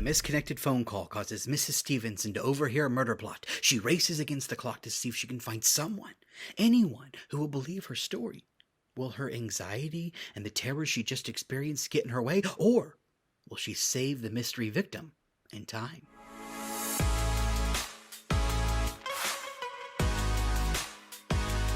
a misconnected phone call causes Mrs. Stevenson to overhear a murder plot, she races against the clock to see if she can find someone, anyone, who will believe her story. Will her anxiety and the terror she just experienced get in her way, or will she save the mystery victim in time?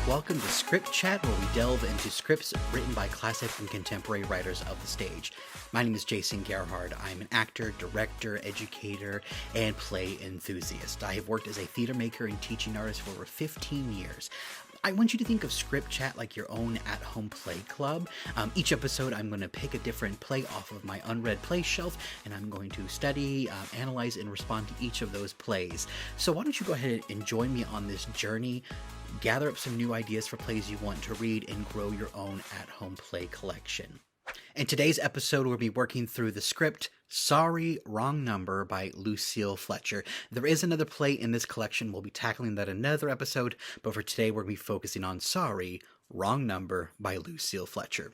Welcome to Script Chat, where we delve into scripts written by classic and contemporary writers of the stage. My name is Jason Gerhard. I'm an actor, director, educator, and play enthusiast. I have worked as a theater maker and teaching artist for over 15 years. I want you to think of Script Chat like your own at-home play club. Each episode, I'm going to pick a different play off of my unread play shelf, and I'm going to study, analyze, and respond to each of those plays. So why don't you go ahead and join me on this journey, gather up some new ideas for plays you want to read, and grow your own at-home play collection. In today's episode, we'll be working through the script Sorry, Wrong Number by Lucille Fletcher. There is another play in this collection. We'll be tackling that in another episode, but for today, we're going to be focusing on Sorry, Wrong Number by Lucille Fletcher.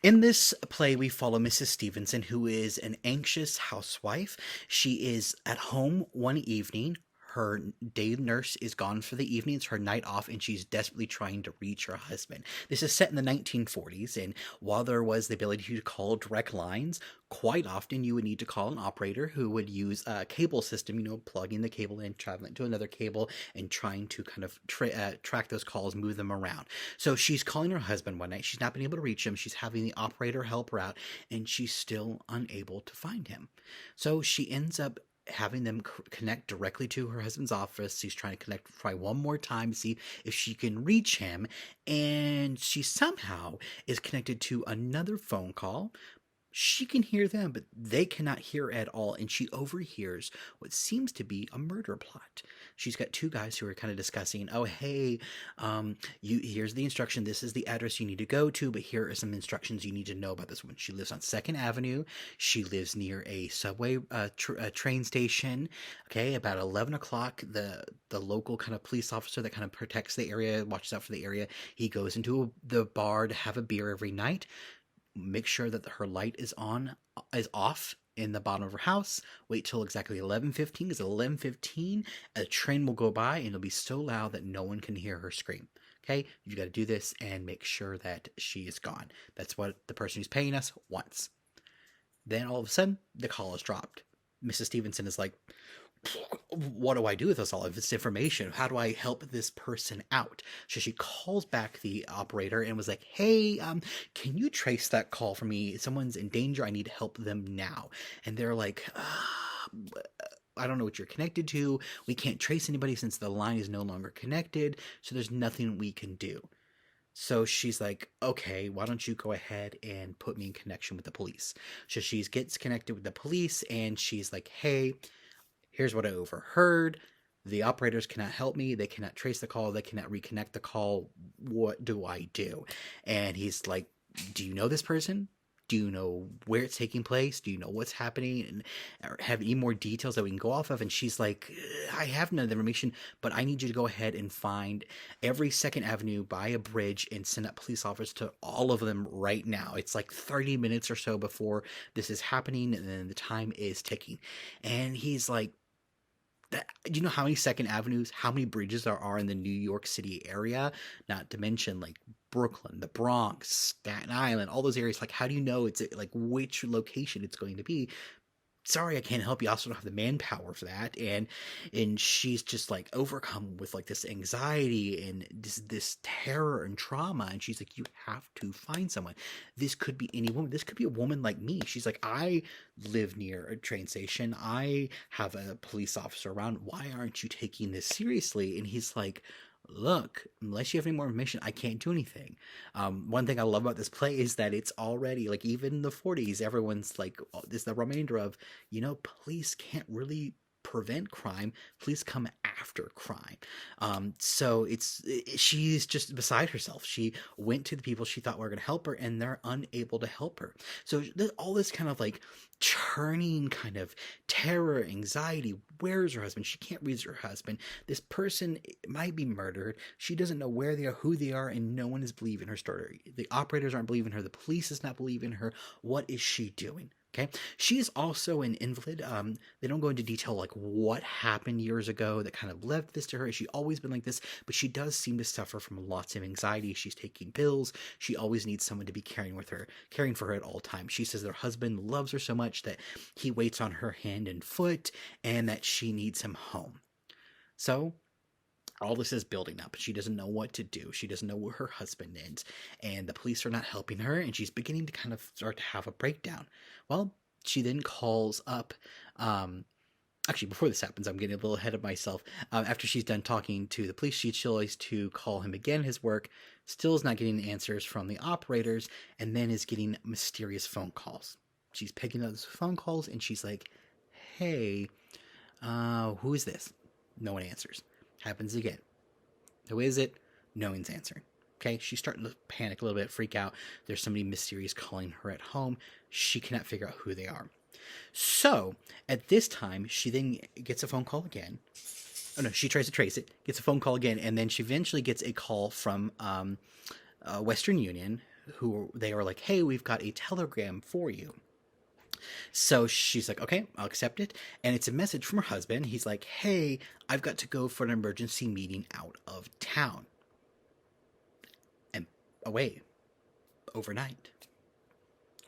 In this play, we follow Mrs. Stevenson, who is an anxious housewife. She is at home one evening. Her day nurse is gone for the evening. It's her night off, and she's desperately trying to reach her husband. This is set in the 1940s, and while there was the ability to call direct lines, quite often you would need to call an operator who would use a cable system, plugging the cable in, traveling to another cable, and trying to kind of track those calls, move them around. So she's calling her husband one night. She's not been able to reach him. She's having the operator help her out, and she's still unable to find him. So she ends up having them connect directly to her husband's office. She's trying to try one more time to see if she can reach him, and she somehow is connected to another phone call. She can hear them, but they cannot hear at all, and she overhears what seems to be a murder plot. She's got two guys who are kind of discussing, oh, hey, here's the instruction. This is the address you need to go to, but here are some instructions you need to know about this woman. She lives on 2nd Avenue. She lives near a subway train station. Okay, about 11 o'clock, the local kind of police officer that kind of protects the area, watches out for the area, he goes into the bar to have a beer every night. Make sure that her light is off in the bottom of her house. Wait till exactly 11:15, because at 11:15 a train will go by and it'll be so loud that no one can hear her scream. Okay, you got to do this and make sure that she is gone. That's what the person who's paying us wants. Then all of a sudden the call is dropped. Mrs. Stevenson is like, what do I do with all of this information? How do I help this person out? So she calls back the operator and was like, hey, can you trace that call for me? Someone's in danger. I need to help them now. And they're like, I don't know what you're connected to. We can't trace anybody since the line is no longer connected. So there's nothing we can do. So she's like, okay, why don't you go ahead and put me in connection with the police? So she gets connected with the police, and she's like, hey, here's what I overheard. The operators cannot help me. They cannot trace the call. They cannot reconnect the call. What do I do? And he's like, do you know this person? Do you know where it's taking place? Do you know what's happening? And have any more details that we can go off of? And she's like, I have none of the information, but I need you to go ahead and find every 2nd Avenue by a bridge and send up police officers to all of them right now. It's like 30 minutes or so before this is happening, and then the time is ticking. And he's like, do you know how many 2nd Avenues, how many bridges there are in the New York City area? Not to mention like Brooklyn, the Bronx, Staten Island, all those areas. Like, how do you know it's like which location it's going to be? Sorry, I can't help you. I also don't have the manpower for that. And she's just like overcome with like this anxiety and this terror and trauma. And she's like, you have to find someone. This could be any woman. This could be a woman like me. She's like, I live near a train station. I have a police officer around. Why aren't you taking this seriously? And he's like, look, unless you have any more information, I can't do anything. One thing I love about this play is that it's already, like, even in the 40s, everyone's like, this is the remainder of, police can't really prevent crime. Police come after crime. So she's just beside herself. She went to the people she thought were going to help her, and they're unable to help her. So all this kind of like churning kind of terror, anxiety. Where's her husband? She can't reach her husband. This person might be murdered. She doesn't know where they are, who they are, and no one is believing her story. The operators aren't believing her. The police is not believing her. What is she doing? Okay. She is also an invalid. They don't go into detail like what happened years ago that kind of led this to her. She's always been like this, but she does seem to suffer from lots of anxiety. She's taking pills. She always needs someone to be caring for her at all times. She says her husband loves her so much that he waits on her hand and foot, and that she needs him home. So all this is building up. She doesn't know what to do. She doesn't know where her husband is, and the police are not helping her, and she's beginning to kind of start to have a breakdown. Well, she then calls up. Actually, before this happens, I'm getting a little ahead of myself. After she's done talking to the police, she tries to call him again, his work. Still is not getting answers from the operators, and then is getting mysterious phone calls. She's picking up those phone calls, and she's like, hey, who is this? No one answers. Happens again. Who is it? No one's answering. Okay, she's starting to panic a little bit, freak out. There's somebody mysterious calling her at home. She cannot figure out who they are. So, at this time, she then gets a phone call again. Oh no, she tries to trace it, gets a phone call again, and then she eventually gets a call from Western Union, who they are like, hey, we've got a telegram for you. So she's like, okay, I'll accept it. And it's a message from her husband. He's like, hey, I've got to go for an emergency meeting out of town. And away overnight.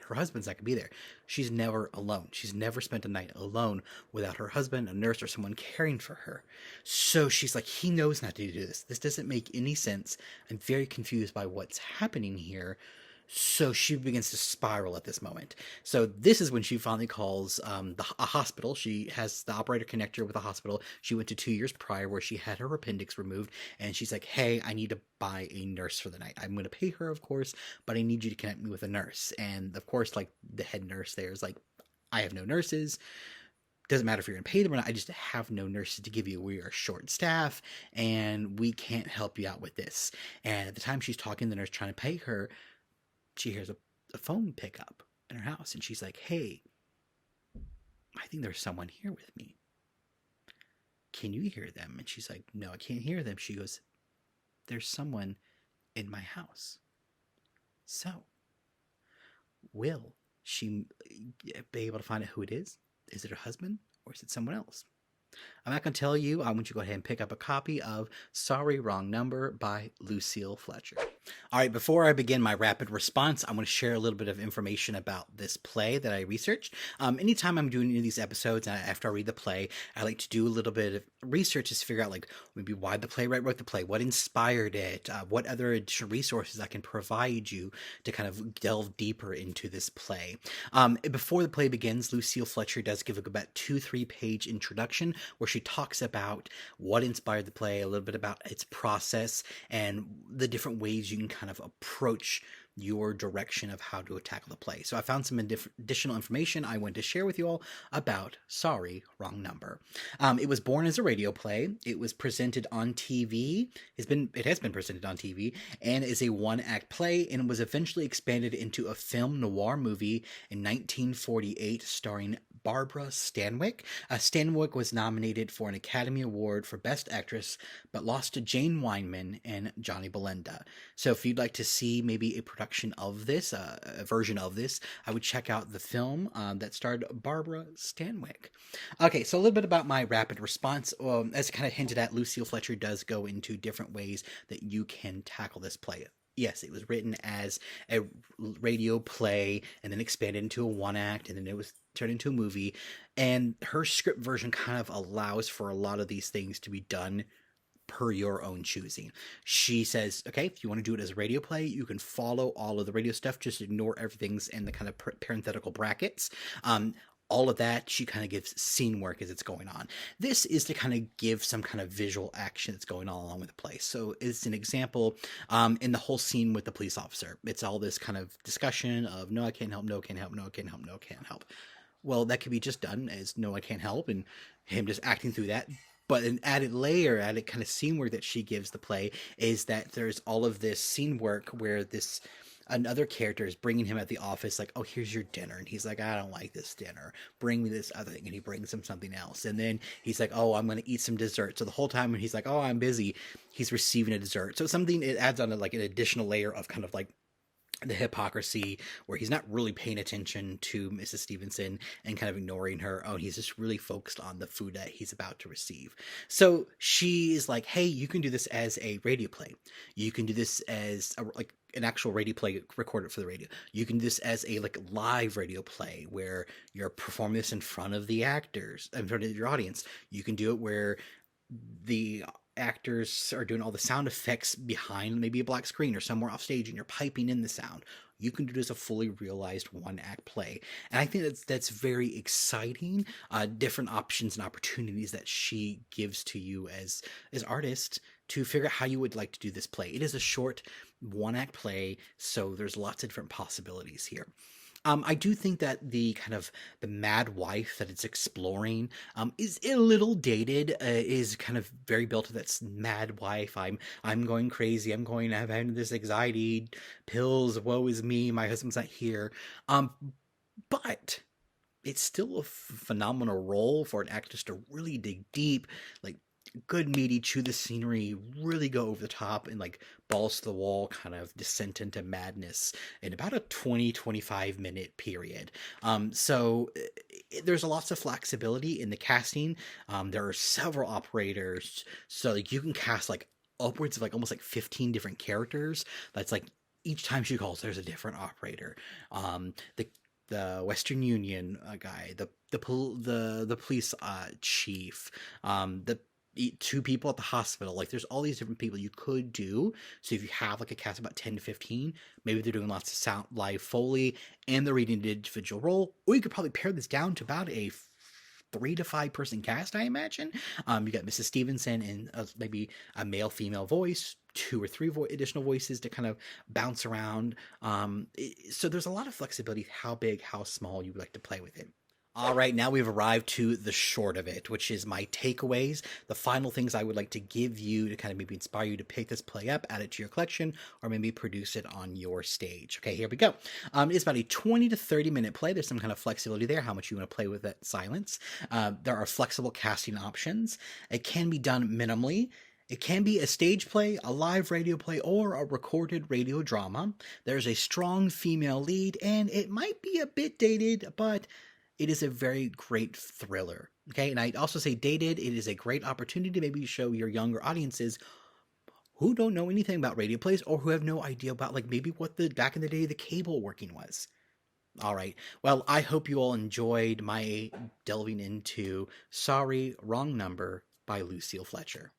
Her husband's not going to be there. She's never alone. She's never spent a night alone without her husband, a nurse, or someone caring for her. So she's like, he knows not to do this. This doesn't make any sense. I'm very confused by what's happening here. So she begins to spiral at this moment. So this is when she finally calls a hospital. She has the operator connect her with a hospital she went to 2 years prior, where she had her appendix removed. And she's like, hey, I need to buy a nurse for the night. I'm going to pay her, of course, but I need you to connect me with a nurse. And of course, like, the head nurse there is like, I have no nurses. Doesn't matter if you're going to pay them or not. I just have no nurses to give you. We are short staff and we can't help you out with this. And at the time she's talking to the nurse trying to pay her, she hears a phone pick up in her house, and she's like, hey, I think there's someone here with me. Can you hear them? And she's like, no, I can't hear them. She goes, there's someone in my house. So, will she be able to find out who it is? Is it her husband, or is it someone else? I'm not going to tell you. I want you to go ahead and pick up a copy of Sorry, Wrong Number by Lucille Fletcher. All right, before I begin my rapid response, I want to share a little bit of information about this play that I researched. Anytime I'm doing any of these episodes, and after I read the play, I like to do a little bit of research to figure out, like, maybe why the playwright wrote the play, what inspired it, what other additional resources I can provide you to kind of delve deeper into this play. Before the play begins, Lucille Fletcher does give about 2-3 page introduction where she talks about what inspired the play, a little bit about its process, and the different ways you can kind of approach your direction of how to tackle the play. So I found some additional information I wanted to share with you all about Sorry, Wrong Number. It was born as a radio play. It was presented on TV. It has been presented on TV, and is a one-act play, and was eventually expanded into a film noir movie in 1948 starring Barbara Stanwyck. Stanwyck was nominated for an Academy Award for Best Actress, but lost to Jane Wyman and Johnny Belinda. So if you'd like to see maybe a production of this, a version of this, I would check out the film that starred Barbara Stanwyck. Okay, so a little bit about my rapid response. As kind of hinted at, Lucille Fletcher does go into different ways that you can tackle this play. Yes, it was written as a radio play and then expanded into a one act, and then it was turned into a movie. And her script version kind of allows for a lot of these things to be done per your own choosing. She says, okay, if you want to do it as a radio play, you can follow all of the radio stuff, just ignore everything's in the kind of parenthetical brackets. All of that, she kind of gives scene work as it's going on. This is to kind of give some kind of visual action that's going on along with the play. So it's an example in the whole scene with the police officer. It's all this kind of discussion of, no, I can't help, no, I can't help, no, I can't help, no, I can't help. Well, that could be just done as no, I can't help, and him just acting through that. But an added layer, added kind of scene work that she gives the play is that there's all of this scene work where another character is bringing him at the office, like, oh, here's your dinner. And he's like, I don't like this dinner. Bring me this other thing. And he brings him something else. And then he's like, oh, I'm going to eat some dessert. So the whole time when he's like, oh, I'm busy, he's receiving a dessert. So it adds on like an additional layer of kind of like the hypocrisy where he's not really paying attention to Mrs. Stevenson and kind of ignoring her. Oh, he's just really focused on the food that he's about to receive. So she is like, hey, you can do this as a radio play. You can do this as like an actual radio play recorded for the radio. You can do this as a like live radio play where you're performing this in front of the actors, in front of your audience. You can do it where the actors are doing all the sound effects behind maybe a black screen or somewhere off stage and you're piping in the sound. You can do this as a fully realized one act play. And I think that's very exciting. Different options and opportunities that she gives to you as artists to figure out how you would like to do this play. It is a short one act play, so there's lots of different possibilities here. I do think that the kind of the mad wife that it's exploring is a little dated. Is kind of very built to that mad wife. I'm going crazy. I'm having this anxiety pills. Woe is me. My husband's not here. But it's still a phenomenal role for an actress to really dig deep, like good meaty, chew the scenery, really go over the top and like balls to the wall kind of descent into madness in about a 20-25 minute period. So there's lots of flexibility in the casting. There are several operators, so like you can cast like upwards of like almost like 15 different characters. That's like each time she calls, there's a different operator. The Western Union guy, the police chief, the two people at the hospital. Like there's all these different people you could do. So if you have like a cast of about 10 to 15, maybe they're doing lots of sound live Foley and they're reading an individual role, or you could probably pare this down to about a 3 to 5 person cast, I imagine. You got Mrs. Stevenson and maybe a male female voice, 2 or 3 additional voices to kind of bounce around. So there's a lot of flexibility, how big, how small you would like to play with it. All right, now we've arrived to the short of it, which is my takeaways, the final things I would like to give you to kind of maybe inspire you to pick this play up, add it to your collection, or maybe produce it on your stage. Okay, here we go. It's about a 20 to 30 minute play. There's some kind of flexibility there, how much you want to play with that silence. There are flexible casting options. It can be done minimally. It can be a stage play, a live radio play, or a recorded radio drama. There's a strong female lead, and it might be a bit dated, but it is a very great thriller. Okay, and I'd also say dated, it is a great opportunity to maybe show your younger audiences who don't know anything about radio plays or who have no idea about like maybe what the back in the day the cable working was. All right. Well, I hope you all enjoyed my delving into Sorry, Wrong Number by Lucille Fletcher.